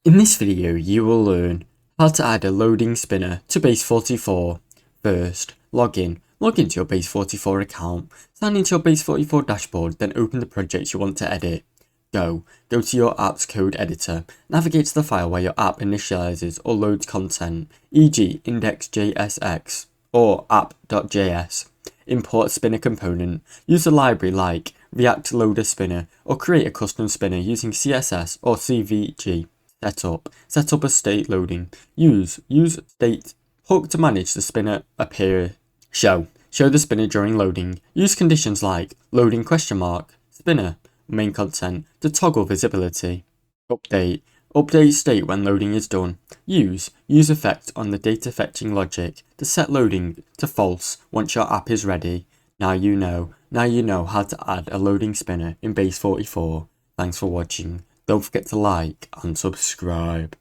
In this video, you will learn how to add a loading spinner to Base44. First, log in. Log into your Base44 account, sign into your Base44 dashboard, then open the project you want to edit. Go to your app's code editor, navigate to the file where your app initializes or loads content, e.g. index.jsx or app.js. Import spinner component. Use a library like React Loader Spinner or create a custom spinner using CSS or CVG. Set up a state loading. Use state hook to manage the spinner appear. Show the spinner during loading. Use conditions like loading ? Spinner main content to toggle visibility. Update state when loading is done. Use effect on the data fetching logic to set loading to false once your app is ready. Now you know how to add a loading spinner in Base44. Thanks for watching. Don't forget to like and subscribe.